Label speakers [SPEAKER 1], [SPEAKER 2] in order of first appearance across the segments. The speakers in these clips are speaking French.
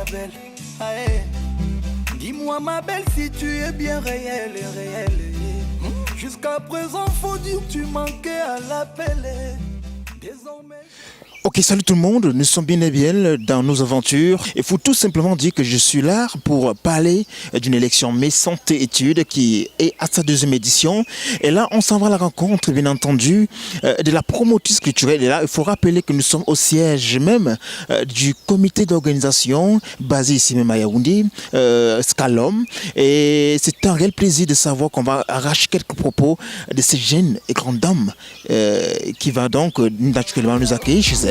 [SPEAKER 1] ma belle. Aïe. Dis-moi ma belle si tu es bien réelle, réelle. Jusqu'à présent faut dire que tu manquais à l'appel. Désormais...
[SPEAKER 2] Ok, salut tout le monde, nous sommes bien et bien dans nos aventures. Il faut tout simplement dire que je suis là pour parler d'une élection Miss Santé Études qui est à sa deuxième édition. Et là, on s'en va à la rencontre, bien entendu, de la promotrice culturelle. Et là, il faut rappeler que nous sommes au siège même du comité d'organisation basé ici même à Yaoundé, Scalom. Et c'est un réel plaisir de savoir qu'on va arracher quelques propos de ces jeunes et grandes dames qui va donc naturellement nous accueillir chez elle.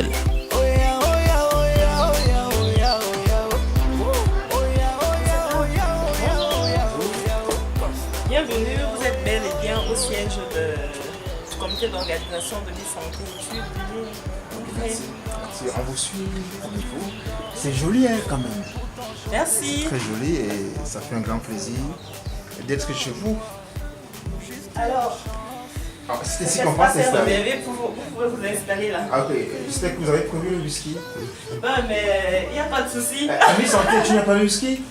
[SPEAKER 3] Bienvenue, vous êtes bel et bien au siège du comité d'organisation de Miss Santé Études.
[SPEAKER 2] Merci. On vous suit, vous. C'est joli hein, quand même.
[SPEAKER 3] Merci.
[SPEAKER 2] Très joli et ça fait un grand plaisir d'être chez vous.
[SPEAKER 3] Alors,
[SPEAKER 2] c'est ici qu'on va s'installer.
[SPEAKER 3] vous pouvez vous installer là.
[SPEAKER 2] Ah, ok, j'espère que vous avez prévu le whisky.
[SPEAKER 3] Non, mais il n'y a pas de souci.
[SPEAKER 2] Miss Santé, tu n'as pas le whisky?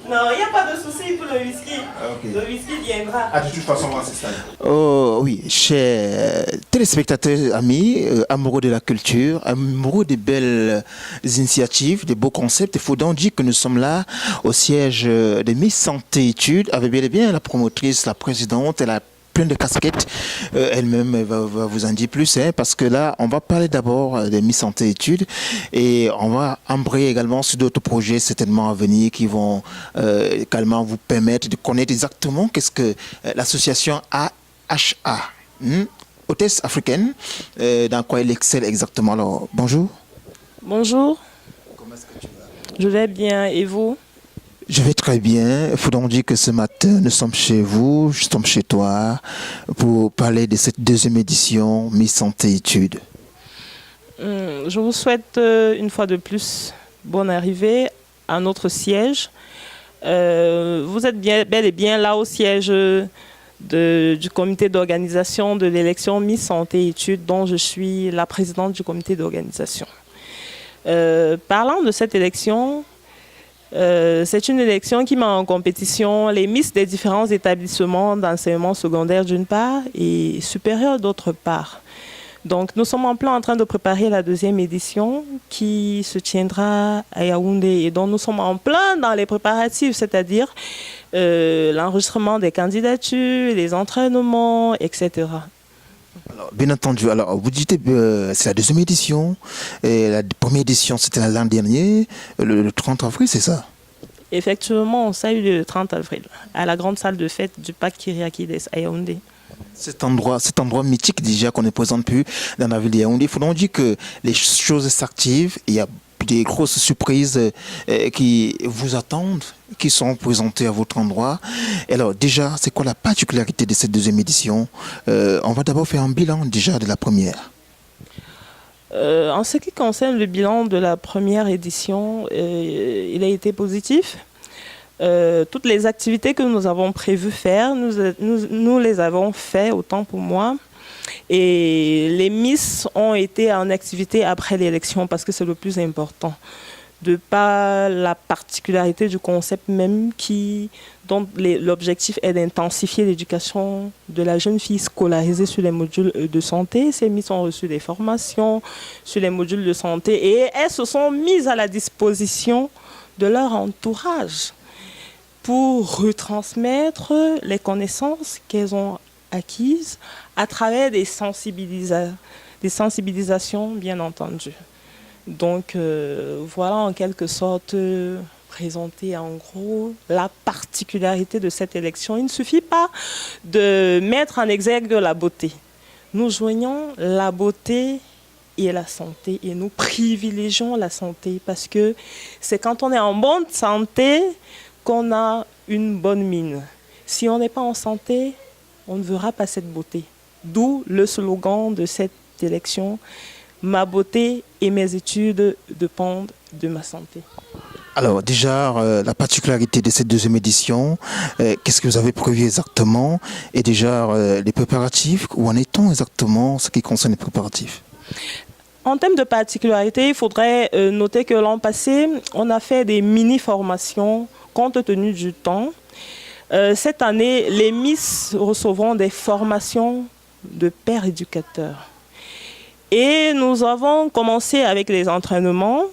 [SPEAKER 3] Non, il n'y a pas de souci pour le whisky.
[SPEAKER 2] Ok.
[SPEAKER 3] Le whisky viendra.
[SPEAKER 2] Ah, de toute façon, on va s'installer. Oh oui, chers téléspectateurs, amis, amoureux de la culture, amoureux des belles initiatives, des beaux concepts, il faut donc dire que nous sommes là au siège de Miss Santé Études avec bien et bien la promotrice, la présidente, elle a plein de casquettes. Elle-même va vous en dire plus, hein, parce que là, on va parler d'abord des Miss Santé Études et on va embrayer également sur d'autres projets certainement à venir qui vont également vous permettre de connaître exactement qu'est-ce que l'association AHA, hôtesse africaine, dans quoi elle excelle exactement. Alors, bonjour.
[SPEAKER 3] Bonjour.
[SPEAKER 2] Comment est-ce que tu vas?
[SPEAKER 3] Je vais bien et vous?
[SPEAKER 2] Je vais très bien. Il faut donc dire que ce matin, nous sommes chez vous, je sommes chez toi, pour parler de cette deuxième édition Miss Santé Études.
[SPEAKER 3] Je vous souhaite une fois de plus bonne arrivée à notre siège. Vous êtes bel et bien là au siège du comité d'organisation de l'élection Miss Santé Études, dont je suis la présidente du comité d'organisation. Parlant de cette élection, c'est une élection qui met en compétition les Miss des différents établissements d'enseignement secondaire d'une part et supérieur d'autre part. Donc nous sommes en plein en train de préparer la deuxième édition qui se tiendra à Yaoundé et dont nous sommes en plein dans les préparatifs, c'est-à-dire l'enregistrement des candidatures, les entraînements, etc.
[SPEAKER 2] Alors, bien entendu, alors vous dites c'est la deuxième édition, et la première édition c'était l'an dernier, le 30 avril, c'est ça?
[SPEAKER 3] Effectivement, ça a eu le 30 avril, à la grande salle de fête du parc Kyriakides à Yaoundé. Cet
[SPEAKER 2] endroit mythique déjà qu'on ne présente plus dans la ville de Yaoundé, il faut donc dire que les choses s'activent, il y a des grosses surprises qui vous attendent, qui sont présentées à votre endroit. Et alors déjà, c'est quoi la particularité de cette deuxième édition? On va d'abord faire un bilan déjà de la première.
[SPEAKER 3] En ce qui concerne le bilan de la première édition, il a été positif. Toutes les activités que nous avons prévu faire, nous les avons fait, autant pour moi. Et les Miss ont été en activité après l'élection parce que c'est le plus important. De par la particularité du concept même dont l'objectif est d'intensifier l'éducation de la jeune fille scolarisée sur les modules de santé. Ces Miss ont reçu des formations sur les modules de santé et elles se sont mises à la disposition de leur entourage pour retransmettre les connaissances qu'elles ont acquises à travers des sensibilisations, bien entendu. Donc, voilà en quelque sorte présenter en gros la particularité de cette élection. Il ne suffit pas de mettre en exergue la beauté. Nous joignons la beauté et la santé et nous privilégions la santé parce que c'est quand on est en bonne santé qu'on a une bonne mine. Si on n'est pas en santé, on ne verra pas cette beauté. D'où le slogan de cette élection, ma beauté et mes études dépendent de ma santé.
[SPEAKER 2] Alors déjà, la particularité de cette deuxième édition, qu'est-ce que vous avez prévu exactement? Et déjà, les préparatifs, où en est-on exactement en ce qui concerne les préparatifs?
[SPEAKER 3] En termes de particularité, il faudrait noter que l'an passé, on a fait des mini-formations compte tenu du temps. Cette année, les Miss recevront des formations de pères éducateurs. Et nous avons commencé avec les entraînements,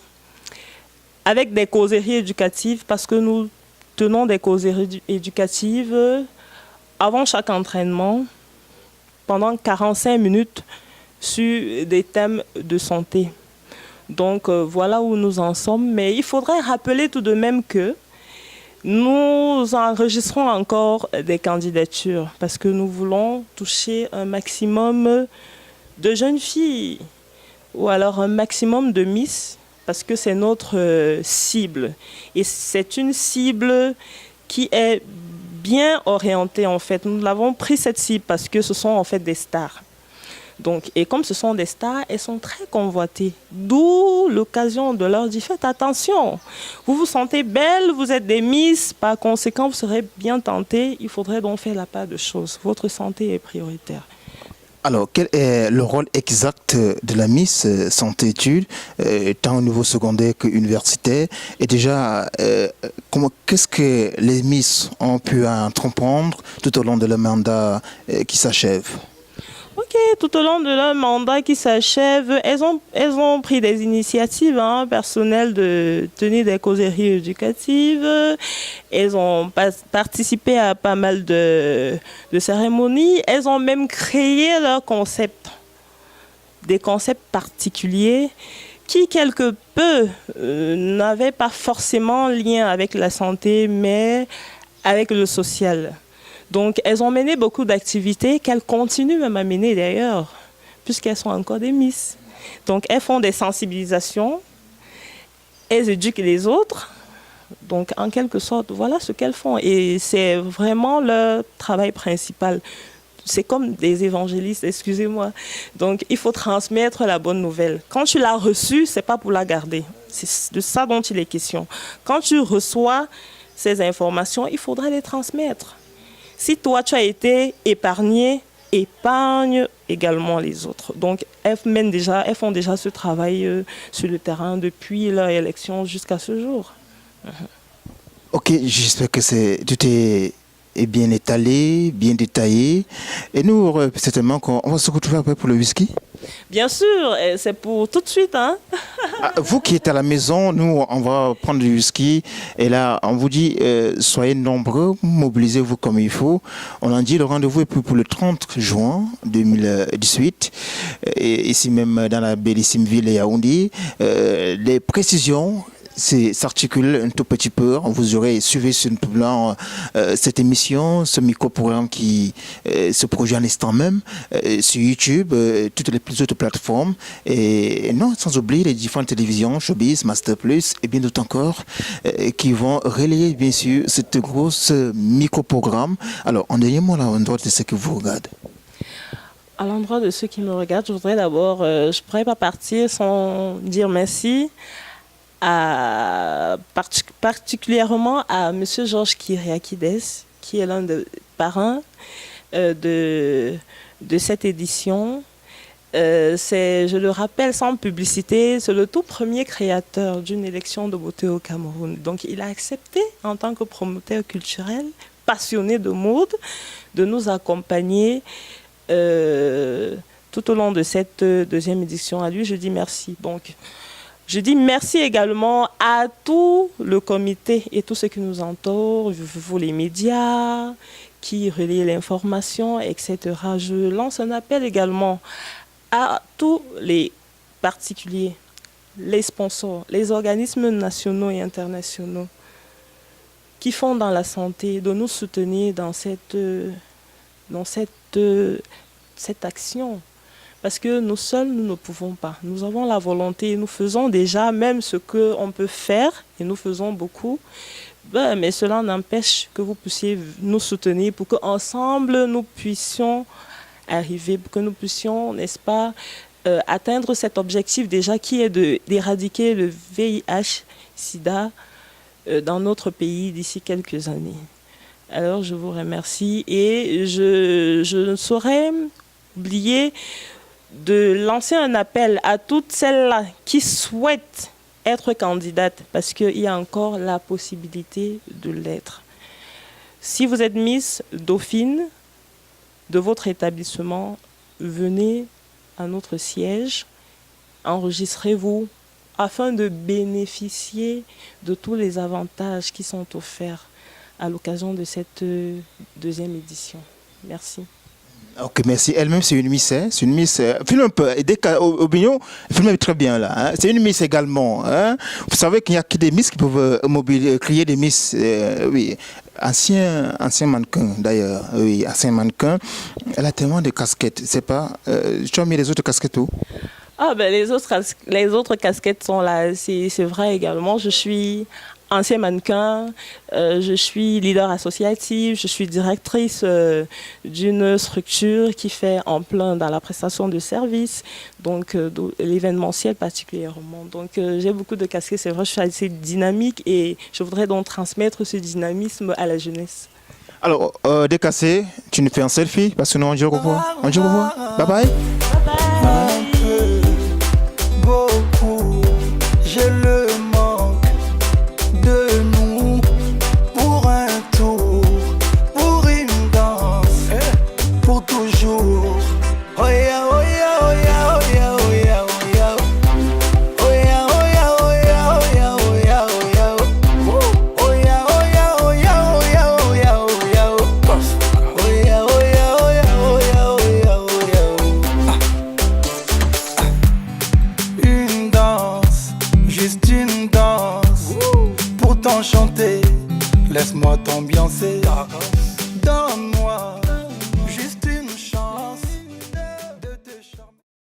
[SPEAKER 3] avec des causeries éducatives, parce que nous tenons des causeries éducatives avant chaque entraînement, pendant 45 minutes, sur des thèmes de santé. Donc voilà où nous en sommes. Mais il faudrait rappeler tout de même que nous enregistrons encore des candidatures parce que nous voulons toucher un maximum de jeunes filles ou alors un maximum de Miss parce que c'est notre cible. Et c'est une cible qui est bien orientée en fait. Nous l'avons pris cette cible parce que ce sont en fait des stars. Donc, et comme ce sont des stars, elles sont très convoitées. D'où l'occasion de leur dire, faites attention. Vous vous sentez belle, vous êtes des Miss, par conséquent, vous serez bien tentés. Il faudrait donc faire la part de choses. Votre santé est prioritaire.
[SPEAKER 2] Alors, quel est le rôle exact de la Miss Santé-Études, tant au niveau secondaire qu'universitaire? Et déjà, qu'est-ce que les Miss ont pu entreprendre tout au long de leur mandat qui s'achève?
[SPEAKER 3] Ok, tout au long de leur mandat qui s'achève, elles ont pris des initiatives personnelles de tenir des causeries éducatives. Elles ont participé à pas mal de cérémonies. Elles ont même créé leurs concepts, des concepts particuliers qui, quelque peu, n'avaient pas forcément lien avec la santé, mais avec le social. Donc, elles ont mené beaucoup d'activités qu'elles continuent même à mener d'ailleurs, puisqu'elles sont encore des Miss. Donc, elles font des sensibilisations, elles éduquent les autres. Donc, en quelque sorte, voilà ce qu'elles font. Et c'est vraiment leur travail principal. C'est comme des évangélistes, excusez-moi. Donc, il faut transmettre la bonne nouvelle. Quand tu l'as reçue, ce n'est pas pour la garder. C'est de ça dont il est question. Quand tu reçois ces informations, il faudra les transmettre. Si toi, tu as été épargné, épargne également les autres. Donc, elles font déjà ce travail sur le terrain depuis leur élection jusqu'à ce jour.
[SPEAKER 2] Ok, j'espère que tout est bien étalé, bien détaillé. Et nous, certainement, on va se retrouver après pour le whisky.
[SPEAKER 3] Bien sûr, c'est pour tout de suite.
[SPEAKER 2] Vous qui êtes à la maison, nous, on va prendre du whisky. Et là, on vous dit, soyez nombreux, mobilisez-vous comme il faut. On en dit, le rendez-vous est pour le 30 juin 2018. Et ici même dans la bellissime ville de Yaoundé. Les précisions s'articule un tout petit peu. Vous aurez suivi sur le plan cette émission, ce micro-programme qui se produit en instant même sur YouTube, toutes les autres plateformes. Et non, sans oublier les différentes télévisions, Showbiz, Master Plus et bien d'autres encore qui vont relayer bien sûr cette grosse micro-programme. Alors, en dernier mot, à l'endroit de ceux qui vous regardent.
[SPEAKER 3] À l'endroit de ceux qui me regardent, je voudrais d'abord, je ne pourrais pas partir sans dire merci. Particulièrement à M. Georges Kyriakides, qui est l'un des parrains de cette édition. Je le rappelle sans publicité, c'est le tout premier créateur d'une élection de beauté au Cameroun. Donc il a accepté, en tant que promoteur culturel, passionné de mode, de nous accompagner tout au long de cette deuxième édition. À lui, je dis merci. Donc, je dis merci également à tout le comité et tous ceux qui nous entourent, vous les médias, qui relaient l'information, etc. Je lance un appel également à tous les particuliers, les sponsors, les organismes nationaux et internationaux qui font dans la santé, de nous soutenir dans cette action. Parce que nous seuls, nous ne pouvons pas. Nous avons la volonté, nous faisons déjà même ce qu'on peut faire, et nous faisons beaucoup. Mais cela n'empêche que vous puissiez nous soutenir pour qu'ensemble, nous puissions arriver, pour que nous puissions, n'est-ce pas, atteindre cet objectif déjà qui est d'éradiquer le VIH-Sida dans notre pays d'ici quelques années. Alors, je vous remercie et je ne saurais oublier de lancer un appel à toutes celles-là qui souhaitent être candidates, parce qu'il y a encore la possibilité de l'être. Si vous êtes Miss Dauphine de votre établissement, venez à notre siège, enregistrez-vous afin de bénéficier de tous les avantages qui sont offerts à l'occasion de cette deuxième édition. Merci.
[SPEAKER 2] Ok, merci. Elle-même, c'est une Miss. Hein? C'est une Miss. Filme un peu. Et dès qu'Aubignon, filme très bien là. Hein? C'est une Miss également. Hein? Vous savez qu'il n'y a que des Miss qui peuvent créer des Miss. Oui. Ancien mannequin d'ailleurs. Oui, ancien mannequin. Elle a tellement de casquettes. C'est pas. Tu as mis les autres casquettes où?
[SPEAKER 3] Ah ben les autres casquettes sont là. C'est vrai également. Je suis ancien mannequin, je suis leader associatif, je suis directrice d'une structure qui fait en plein dans la prestation de services, donc l'événementiel particulièrement. Donc j'ai beaucoup de casquettes, c'est vrai, je suis assez dynamique et je voudrais donc transmettre ce dynamisme à la jeunesse.
[SPEAKER 2] Alors, décassé, tu nous fais un selfie parce que nous on dit au revoir. On dit au revoir. Bye bye.
[SPEAKER 3] Bye bye.
[SPEAKER 1] Beaucoup, j'ai le manque de nous pour un tour, pour une danse, pour toujours. Oh yeah.